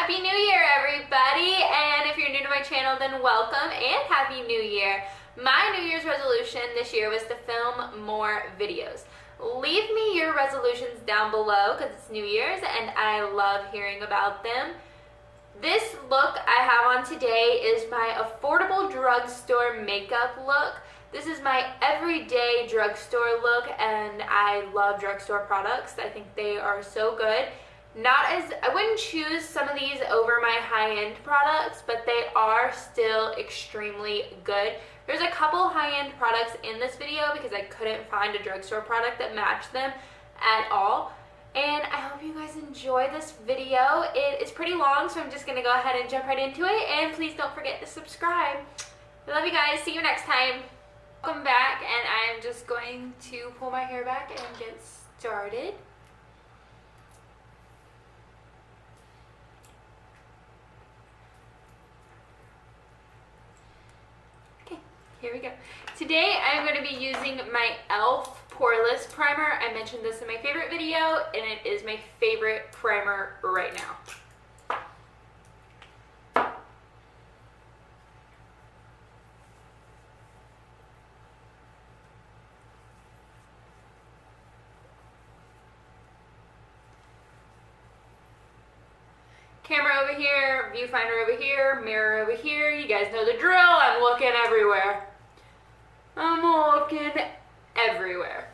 Happy New Year, everybody! And if you're new to my channel, then welcome and Happy New Year. My New Year's resolution this year was to film more videos. Leave me your resolutions down below because it's New Year's and I love hearing about them. This look I have on today is my affordable drugstore makeup look. This is my everyday drugstore look and I love drugstore products. I think they are so good. I wouldn't choose some of these over my high-end products, but they are still extremely good. There's a couple high-end products in this video because I couldn't find a drugstore product that matched them at all. And I hope you guys enjoy this video. It is pretty long, so I'm just gonna go ahead and jump right into it. And please don't forget to subscribe. I love you guys. See you next time. Welcome back, and I'm just going to pull my hair back and get started. Here we go. Today I'm going to be using my e.l.f. poreless primer. I mentioned this in my favorite video and it is my favorite primer right now. Camera over here, viewfinder over here, mirror over here. You guys know the drill. I'm looking everywhere. I'm looking everywhere.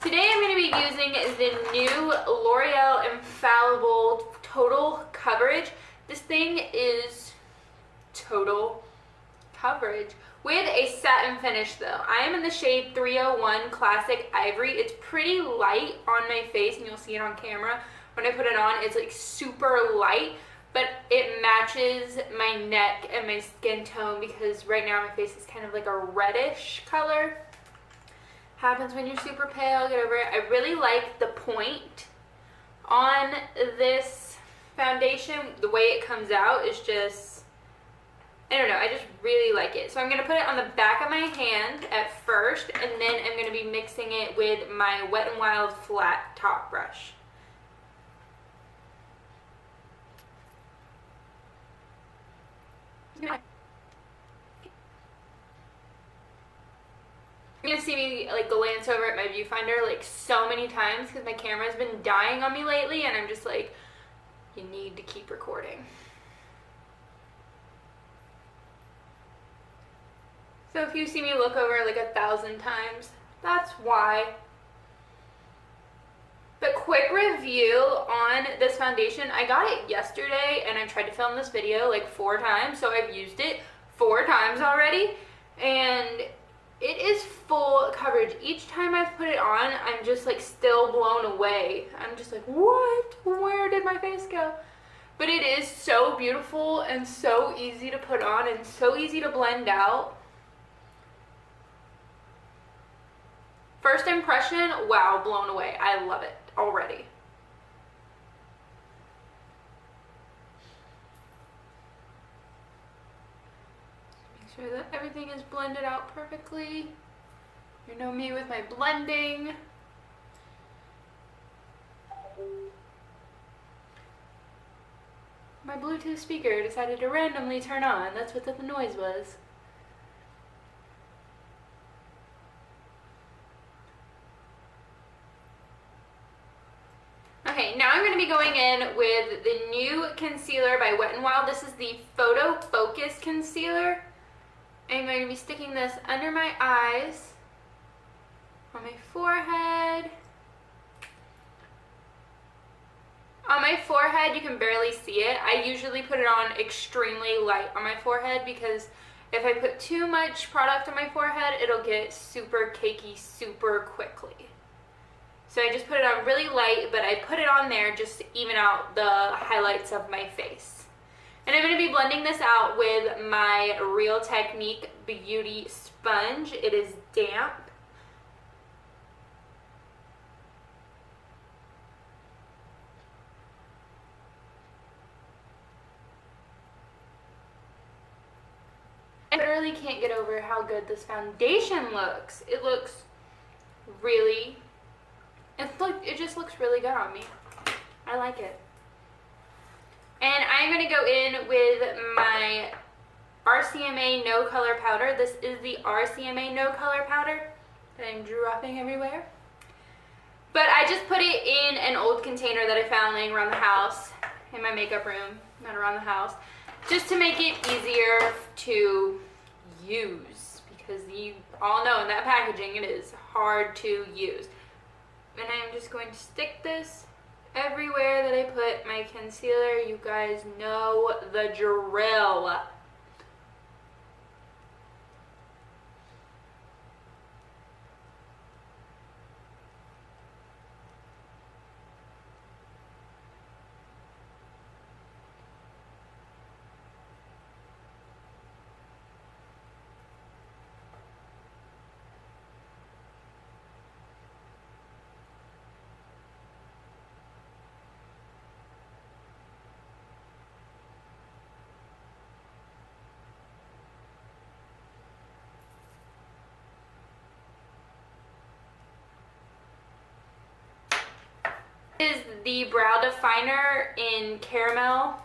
Today I'm going to be using the new Loreal Infallible Total Coverage. This thing is total coverage with a satin finish though. I am in the shade 301 Classic Ivory. It's pretty light on my face and you'll see it on camera. When I put it on, it's like super light, but it matches my neck and my skin tone because right now my face is kind of like a reddish color. Happens when you're super pale, get over it. I really like the point on this foundation. The way it comes out is just, I don't know, I just really like it. So I'm going to put it on the back of my hand at first, and then I'm going to be mixing it with my Wet n Wild flat top brush. You're gonna see me like glance over at my viewfinder like so many times because my camera's been dying on me lately and I'm just like, you need to keep recording. So if you see me look over like 1,000 times, that's why. But quick review on this foundation. I got it yesterday and I tried to film this video like 4 times, so I've used it 4 times already and it is full coverage. Each time I've put it on, I'm just like still blown away. I'm just like, what? Where did my face go? But it is so beautiful and so easy to put on and so easy to blend out. First impression, wow, blown away. I love it already. Make sure that everything is blended out perfectly. You know me with my blending. My Bluetooth speaker decided to randomly turn on. That's what the noise was. Okay, now I'm going to be going in with the new concealer by Wet n Wild. This is the Photo Focus Concealer. I'm going to be sticking this under my eyes, on my forehead. On my forehead, you can barely see it. I usually put it on extremely light on my forehead because if I put too much product on my forehead, it'll get super cakey super quickly. So I just put it on really light, but I put it on there just to even out the highlights of my face. And I'm going to be blending this out with my Real Technique Beauty Sponge. It is damp. I literally can't get over how good this foundation looks. It looks really, it just looks really good on me. I like it. And I'm going to go in with my RCMA No Color Powder. This is the RCMA No Color Powder that I'm dropping everywhere. But I just put it in an old container that I found laying around the house, in my makeup room, not around the house, just to make it easier to use, because you all know in that packaging it is hard to use. And I'm just going to stick this everywhere that I put my concealer. You guys know the drill. This is the brow definer in caramel.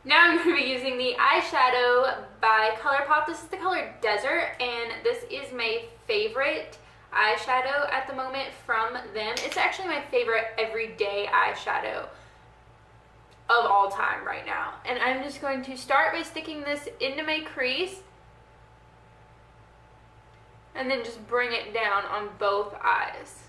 Now I'm going to be using the eyeshadow by ColourPop. This is the color Desert, and this is my favorite eyeshadow at the moment from them. It's actually my favorite everyday eyeshadow of all time right now. And I'm just going to start by sticking this into my crease and then just bring it down on both eyes.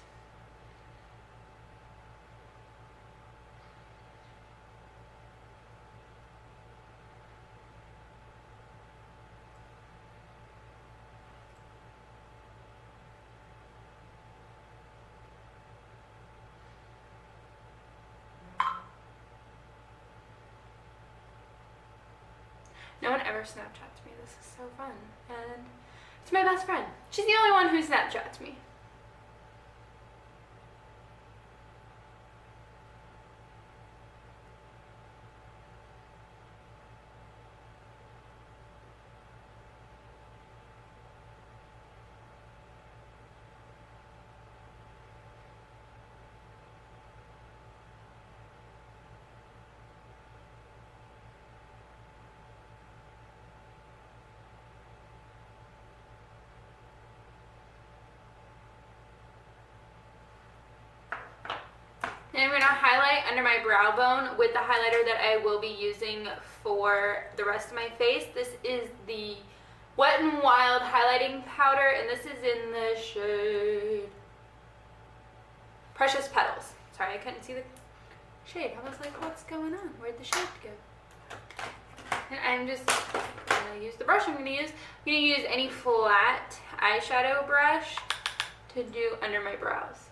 No one ever Snapchats me. This is so fun. And it's my best friend. She's the only one who Snapchats me. And I'm going to highlight under my brow bone with the highlighter that I will be using for the rest of my face. This is the Wet n Wild highlighting powder, and this is in the shade Precious Petals. Sorry, I couldn't see the shade. I was like, what's going on? Where'd the shade go? And I'm just going to use the brush I'm going to use. I'm going to use any flat eyeshadow brush to do under my brows.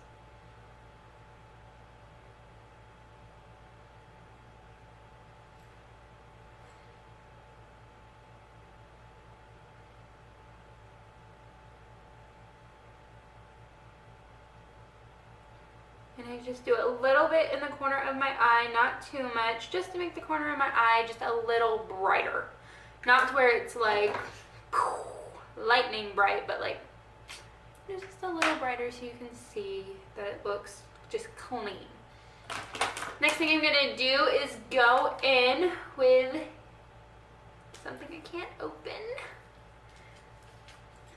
And I just do a little bit in the corner of my eye, not too much, just to make the corner of my eye just a little brighter. Not to where it's like lightning bright, but like just a little brighter so you can see that it looks just clean. Next thing I'm going to do is go in with something I can't open.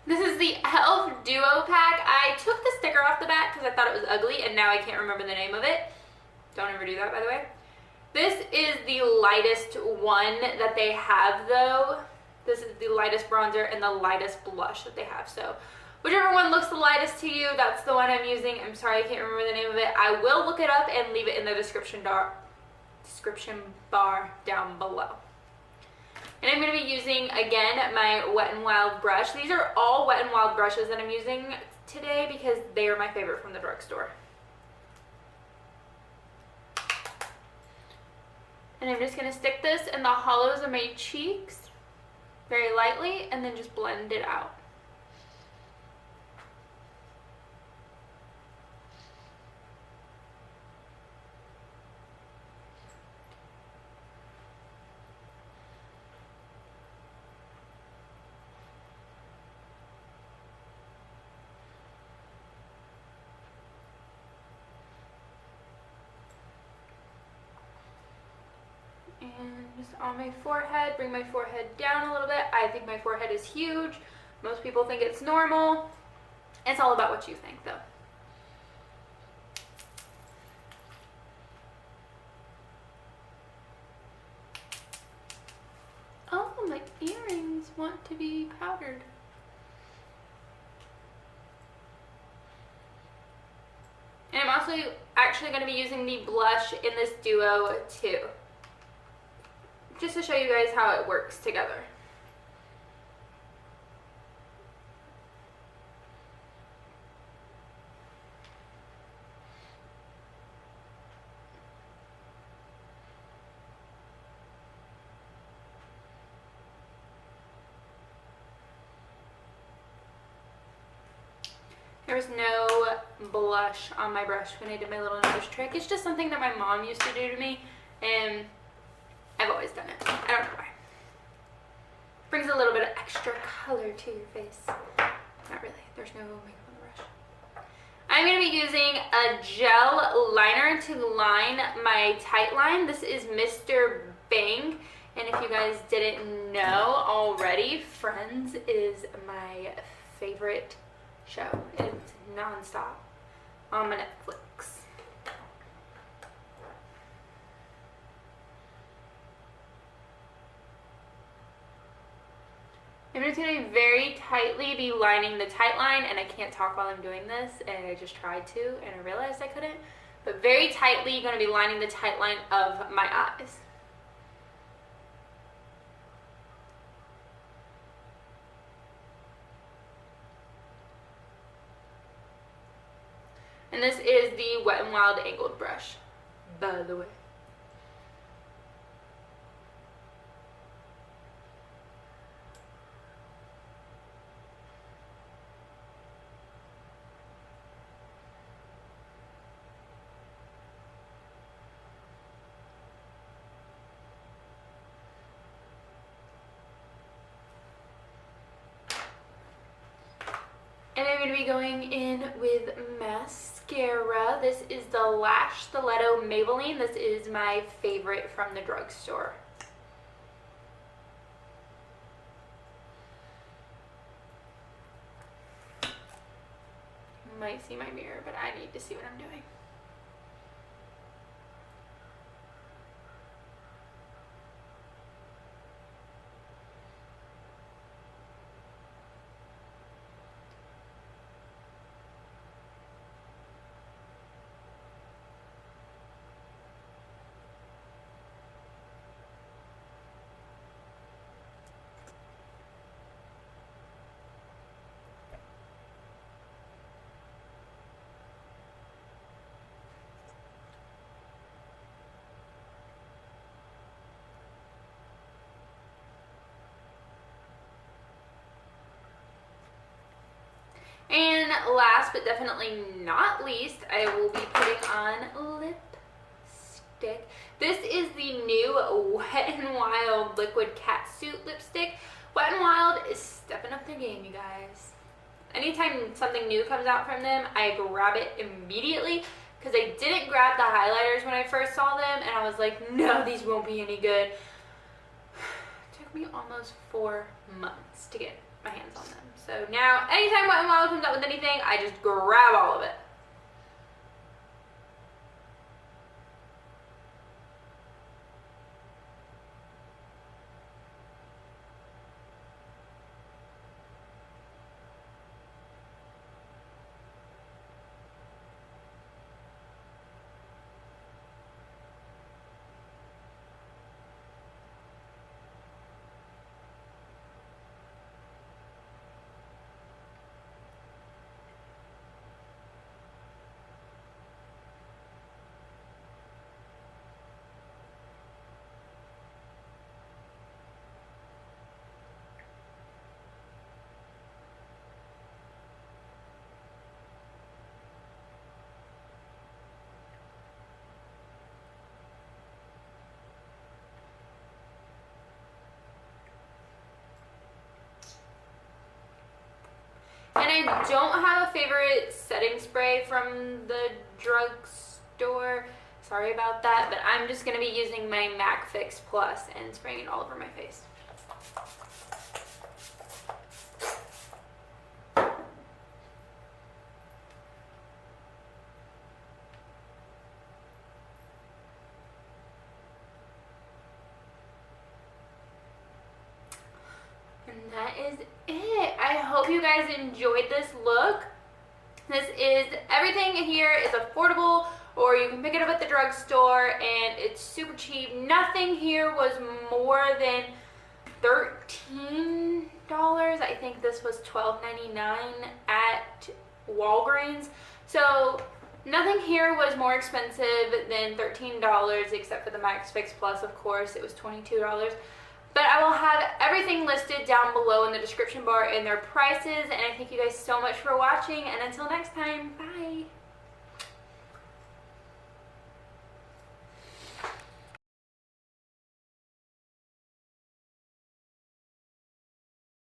This is the e.l.f. Duo Pack. I took the sticker off the back because I thought it was ugly, and now I can't remember the name of it. Don't ever do that, by the way. This is the lightest one that they have, though. This is the lightest bronzer and the lightest blush that they have. So whichever one looks the lightest to you, that's the one I'm using. I'm sorry, I can't remember the name of it. I will look it up and leave it in the description bar down below. And I'm going to be using, again, my Wet n Wild brush. These are all Wet n Wild brushes that I'm using today because they are my favorite from the drugstore. And I'm just going to stick this in the hollows of my cheeks very lightly and then just blend it out. And just on my forehead, bring my forehead down a little bit. I think my forehead is huge. Most people think it's normal. It's all about what you think, though. Oh, my earrings want to be powdered. And I'm also actually going to be using the blush in this duo too, just to show you guys how it works together. There was no blush on my brush when I did my little nose trick. It's just something that my mom used to do to me, and I've always done it. I don't know why. Brings a little bit of extra color to your face. Not really. There's no makeup on the brush. I'm going to be using a gel liner to line my tight line. This is Mr.Bing. And if you guys didn't know already, Friends is my favorite show. It's non-stop on my Netflix. I'm just going to very tightly be lining the tight line, and I can't talk while I'm doing this, and I just tried to, and I realized I couldn't, but very tightly going to be lining the tight line of my eyes. And this is the Wet n Wild angled brush, by the way. And I'm going to be going in with mascara. This is the Lash Stiletto Maybelline. This is my favorite from the drugstore. You might see my mirror, but I need to see what I'm doing. And last but definitely not least, I will be putting on lipstick. This is the new Wet n Wild Liquid Catsuit lipstick. Wet n Wild is stepping up their game, you guys. Anytime something new comes out from them, I grab it immediately, because I didn't grab the highlighters when I first saw them, and I was like, no, these won't be any good. It took me almost 4 months to get my hands on them. So now, anytime Wet n Wild comes out with anything, I just grab all of it. And I don't have a favorite setting spray from the drugstore, Sorry about that, but I'm just going to be using my MAC Fix Plus and spraying it all over my face. And that is it. I hope you guys enjoyed this look. Everything here is affordable, or you can pick it up at the drugstore, and it's super cheap. Nothing here was more than $13. I think this was $12.99 at Walgreens. So nothing here was more expensive than $13, except for the Max Fix Plus, of course. It was $22. But I will have everything listed down below in the description bar and their prices. And I thank you guys so much for watching. And until next time, bye.